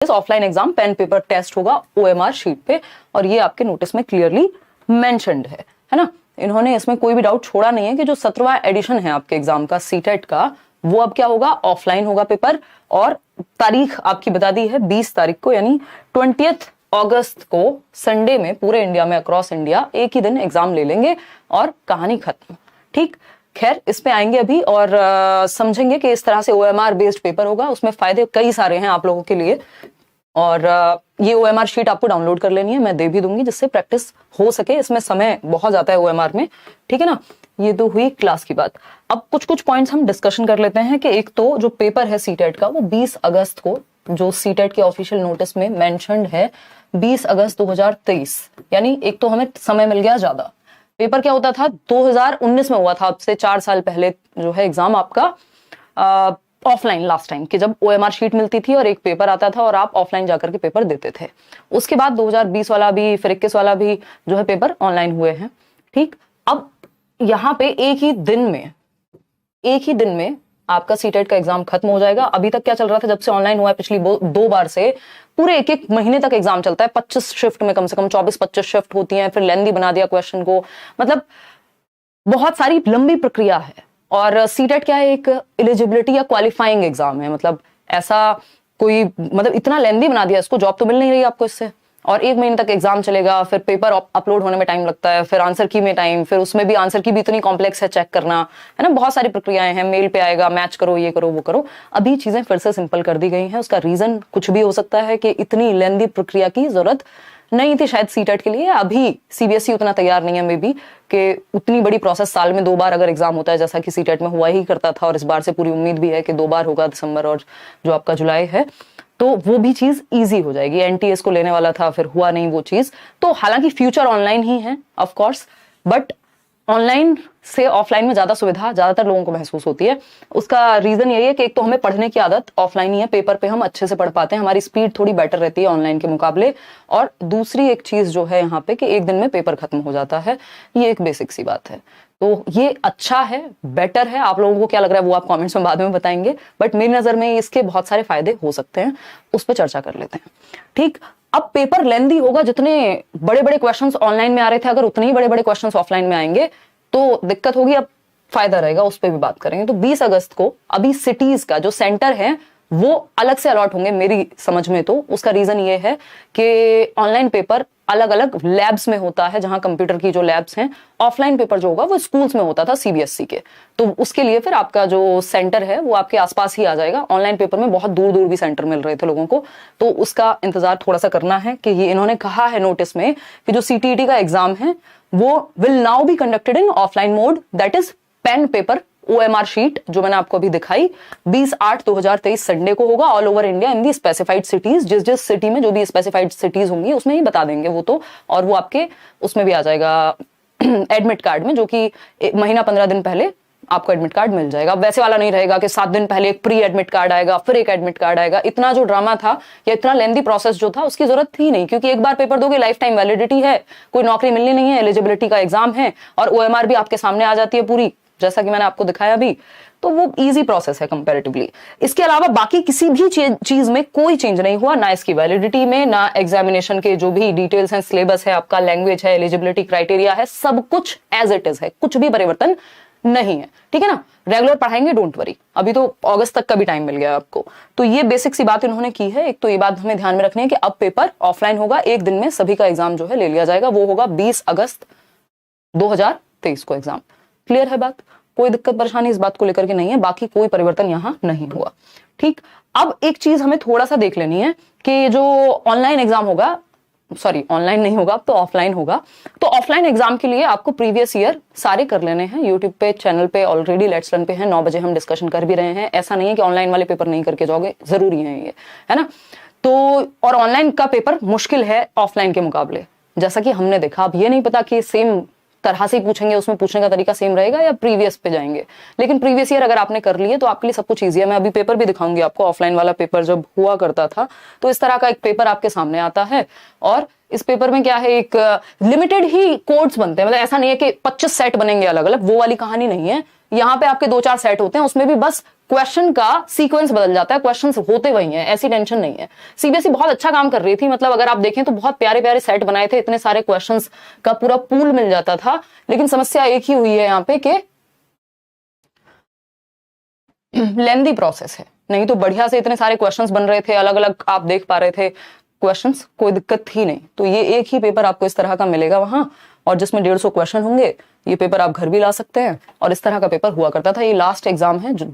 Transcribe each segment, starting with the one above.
Offline exam pen paper test होगा OMR sheet पे, और ये आपके नोटिस में क्लियरली मेंशन्ड है ना। इन्होंने इसमें कोई भी डाउट छोड़ा नहीं है कि जो 17वां एडिशन है आपके एग्जाम का सीटेट का, वो अब क्या होगा, ऑफलाइन होगा पेपर। और तारीख आपकी बता दी है 20 तारीख को, यानी 20 अगस्त को संडे में पूरे इंडिया में अक्रॉस इंडिया एक ही दिन एग्जाम ले लेंगे और कहानी खत्म। ठीक, खैर इस पे आएंगे अभी और समझेंगे कि इस तरह से OMR बेस्ड पेपर होगा, उसमें फायदे कई सारे हैं आप लोगों के लिए। और ये OMR शीट आपको डाउनलोड कर लेनी है, मैं दे भी दूंगी जिससे प्रैक्टिस हो सके। इसमें समय बहुत जाता है OMR में, ठीक है ना। ये तो हुई क्लास की बात। अब कुछ पॉइंट्स हम डिस्कशन कर लेते हैं कि एक तो जो पेपर है सीटेट का, वो 20 अगस्त को, जो सीटेट के ऑफिशियल नोटिस में मेंशन्ड है 20 अगस्त 2023, यानी एक तो हमें समय मिल गया ज्यादा। पेपर क्या होता था, 2019 में हुआ था, अब से 4 साल पहले जो है एग्जाम आपका ऑफलाइन लास्ट टाइम, कि जब OMR शीट मिलती थी और एक पेपर आता था और आप ऑफलाइन जाकर के पेपर देते थे। उसके बाद 2020 वाला भी, फिर 21 वाला भी जो है पेपर ऑनलाइन हुए हैं। ठीक, अब यहाँ पे एक ही दिन में आपका सीटेट का एग्जाम खत्म हो जाएगा। अभी तक क्या चल रहा था, जब से ऑनलाइन हुआ है पिछली 2 बार से, पूरे एक महीने तक एग्जाम चलता है। 25 शिफ्ट में, कम से कम 24-25 शिफ्ट होती हैं, फिर लेंदी बना दिया क्वेश्चन को, मतलब बहुत सारी लंबी प्रक्रिया है। और सीटेट क्या है, एक एलिजिबिलिटी या क्वालिफाइंग एग्जाम है, मतलब ऐसा कोई, मतलब इतना लेंदी बना दिया इसको, जॉब तो मिल नहीं रही आपको इससे। और 1 महीने तक एग्जाम चलेगा, फिर पेपर अपलोड होने में टाइम लगता है, फिर आंसर की में टाइम, फिर उसमें भी आंसर की भी इतनी कॉम्प्लेक्स है चेक करना, है ना। बहुत सारी प्रक्रियाएं हैं, मेल पे आएगा, मैच करो, ये करो, वो करो। अभी चीजें फिर से सिंपल कर दी गई हैं। उसका रीजन कुछ भी हो सकता है कि इतनी लेंदी प्रक्रिया की जरूरत नहीं थी शायद सीटेट के लिए। अभी CBSE उतना तैयार नहीं है मे बी कि उतनी बड़ी प्रोसेस, साल में 2 बार अगर एग्जाम होता है जैसा कि सीटेट में हुआ ही करता था, और इस बार से पूरी उम्मीद भी है कि 2 बार होगा, दिसंबर और जो आपका जुलाई है, तो वो भी चीज इजी हो जाएगी। NTS को लेने वाला था, फिर हुआ नहीं वो चीज। तो हालांकि फ्यूचर ऑनलाइन ही है ऑफ कोर्स, बट ऑनलाइन से ऑफलाइन में ज्यादा सुविधा ज्यादातर लोगों को महसूस होती है। उसका रीजन यही है कि एक तो हमें पढ़ने की आदत ऑफलाइन ही है, पेपर पे हम अच्छे से पढ़ पाते हैं, हमारी स्पीड थोड़ी बेटर रहती है ऑनलाइन के मुकाबले। और दूसरी एक चीज जो है यहाँ पे कि एक दिन में पेपर खत्म हो जाता है, ये एक बेसिक सी बात है। तो ये अच्छा है, बेटर है। आप लोगों को क्या लग रहा है वो आप कमेंट्स में बाद में बताएंगे, बट मेरी नजर में इसके बहुत सारे फायदे हो सकते हैं, उस पर चर्चा कर लेते हैं। ठीक, अब पेपर लेंदी होगा, जितने बड़े बड़े क्वेश्चंस ऑनलाइन में आ रहे थे, अगर उतने ही बड़े बड़े क्वेश्चंस ऑफलाइन में आएंगे तो दिक्कत होगी। अब फायदा रहेगा, उस पर भी बात करेंगे। तो 20 अगस्त को अभी सिटीज का जो सेंटर है वो अलग से अलॉट होंगे मेरी समझ में। तो उसका रीजन ये है कि ऑनलाइन पेपर अलग अलग लैब्स में होता है, जहां कंप्यूटर की जो लैब्स हैं। ऑफलाइन पेपर जो होगा वो स्कूल्स में होता था CBSE के, तो उसके लिए फिर आपका जो सेंटर है वो आपके आसपास ही आ जाएगा। ऑनलाइन पेपर में बहुत दूर दूर भी सेंटर मिल रहे थे लोगों को, तो उसका इंतजार थोड़ा सा करना है कि ये इन्होंने कहा है नोटिस में कि जो CTET का एग्जाम है वो will now be conducted in offline mode, that is pen paper OMR sheet, जो मैंने आपको अभी दिखाई, 20/8/2023 संडे को होगा all over India in the specified cities. जिस जिस सिटी में जो भी स्पेसिफाइड सिटीज होंगी उसमें ही बता देंगे वो तो, और वो आपके उसमें भी आ जाएगा एडमिट कार्ड में, जो कि महीना 15 दिन पहले आपको एडमिट कार्ड मिल जाएगा। वैसे वाला नहीं रहेगा कि 7 दिन पहले एक प्री एडमिट कार्ड आएगा, फिर एक एडमिट कार्ड आएगा। इतना जो ड्रामा था या इतना लेंदी प्रोसेस जो था, उसकी जरूरत थी नहीं, क्योंकि एक बार पेपर दोगे, लाइफ टाइम वैलिडिटी है, कोई नौकरी मिलनी नहीं है, एलिजिबिलिटी का एग्जाम है, और OMR भी आपके सामने आ जाती है पूरी, जैसा कि मैंने आपको दिखाया अभी। तो वो इजी प्रोसेस है कंपैरेटिवली। इसके अलावा बाकी किसी भी चीज में कोई चेंज नहीं हुआ, ना इसकी वैलिडिटी में, ना एग्जामिनेशन के जो भी डिटेल्स हैं, सिलेबस है आपका, लैंग्वेज है, एलिजिबिलिटी क्राइटेरिया है, सब कुछ एज इट इज है, कुछ भी परिवर्तन नहीं है। ठीक है ना, रेगुलर पढ़ाएंगे, डोंट वरी। अभी तो अगस्त तक का भी टाइम मिल गया आपको। तो ये बेसिक सी बात इन्होंने की है। एक तो ये बात हमें ध्यान में रखनी है कि अब पेपर ऑफलाइन होगा, एक दिन में सभी का एग्जाम जो है ले लिया जाएगा। वो होगा 20 अगस्त 2023 को एग्जाम। क्लियर है बात? कोई दिक्कत परेशानी इस बात को लेकर के नहीं है, बाकी कोई परिवर्तन यहां नहीं हुआ। ठीक, अब एक चीज हमें थोड़ा सा देख लेनी है कि जो ऑनलाइन एग्जाम होगा, सॉरी ऑनलाइन नहीं होगा, अब तो ऑफलाइन होगा। तो ऑफलाइन एग्जाम के लिए आपको प्रीवियस ईयर सारे कर लेने हैं। यूट्यूब पे चैनल पे ऑलरेडी लेट्स रन पे है, 9 बजे हम डिस्कशन कर भी रहे हैं। ऐसा नहीं है कि ऑनलाइन वाले पेपर नहीं करके जाओगे, जरूरी है ये, है ना। तो और ऑनलाइन का पेपर मुश्किल है ऑफलाइन के मुकाबले, जैसा कि हमने देखा। अब ये नहीं पता कि सेम तरह से पूछेंगे, उसमें पूछने का तरीका सेम रहेगा या प्रीवियस पे जाएंगे, लेकिन प्रीवियस ईयर अगर आपने कर लिए तो आपके लिए सब कुछ ईजी है। मैं अभी पेपर भी दिखाऊंगी आपको, ऑफलाइन वाला पेपर जब हुआ करता था तो इस तरह का एक पेपर आपके सामने आता है, और इस पेपर में क्या है, एक लिमिटेड ही कोड्स बनते हैं। मतलब ऐसा नहीं है कि 25 सेट बनेंगे अलग अलग, वो वाली कहानी नहीं है। यहाँ पे आपके 2-4 सेट होते हैं, उसमें भी बस क्वेश्चन का सीक्वेंस बदल जाता है, क्वेश्चंस होते वही हैं, ऐसी टेंशन नहीं है। सीबीएसई बहुत अच्छा काम कर रही थी, मतलब अगर आप देखें तो बहुत प्यारे प्यारे सेट बनाए थे, इतने सारे क्वेश्चंस का पूरा पूल मिल जाता था। लेकिन समस्या एक ही हुई है यहाँ पे कि लेंदी प्रोसेस है, नहीं तो बढ़िया से इतने सारे क्वेश्चंस बन रहे थे, अलग अलग आप देख पा रहे थे क्वेश्चंस, कोई दिक्कत थी नहीं। तो ये एक ही पेपर आपको इस तरह का मिलेगा वहां, और जिसमें 150 क्वेश्चन होंगे। ये पेपर आप घर भी ला सकते हैं, और इस तरह का पेपर हुआ करता था। ये लास्ट एग्जाम है जो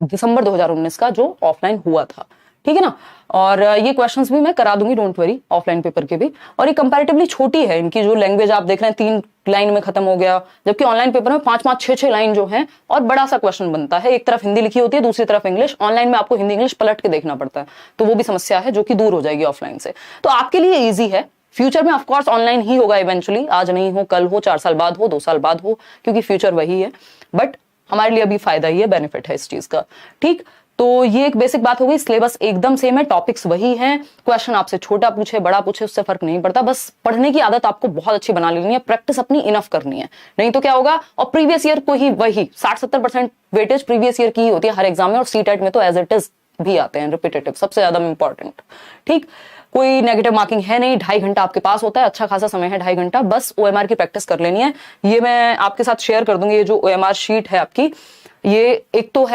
दिसंबर 2019 का, जो ऑफलाइन हुआ था, ठीक है ना। और ये क्वेश्चंस भी मैं करा दूंगी, डोंट वरी, ऑफलाइन पेपर के भी। और ये कंपैरेटिवली छोटी है, इनकी जो लैंग्वेज आप देख रहे हैं 3 लाइन में खत्म हो गया, जबकि ऑनलाइन पेपर में 5-5, 6-6 लाइन जो है, और बड़ा सा क्वेश्चन बनता है। एक तरफ हिंदी लिखी होती है, दूसरी तरफ इंग्लिश। ऑनलाइन में आपको हिंदी इंग्लिश पलट के देखना पड़ता है, तो वो भी समस्या है जो कि दूर हो जाएगी ऑफलाइन से। तो आपके लिए ईजी है। फ्यूचर में ऑफकोर्स ऑनलाइन ही होगा इवेंचुअली, आज नहीं हो, कल हो, 4 साल बाद हो, 2 साल बाद हो, क्योंकि फ्यूचर वही है। बट हमारे लिए अभी फायदा ही है, बेनिफिट है इस चीज का, ठीक। तो ये एक बेसिक बात हो गई। सिलेबस एकदम सेम है, टॉपिक्स वही हैं, क्वेश्चन आपसे छोटा पूछे बड़ा पूछे उससे फर्क नहीं पड़ता। बस पढ़ने की आदत आपको बहुत अच्छी बना लेनी है, प्रैक्टिस अपनी इनफ करनी है, नहीं तो क्या होगा। और प्रीवियस ईयर को ही वही 60-70% वेटेज प्रीवियस ईयर की ही होती है हर एग्जाम में, और सीटेट में तो एज इट इज भी आते हैं रिपीटेटिव, सबसे ज्यादा इंपॉर्टेंट, ठीक। कोई नेगेटिव मार्किंग है नहीं, 2.5 घंटा आपके पास होता है, अच्छा खासा समय है 2.5 घंटा, बस ओएमआर की प्रैक्टिस कर लेनी है। ये मैं आपके साथ शेयर कर दूंगी, ये जो ओएमआर शीट है आपकी, ये एक तो है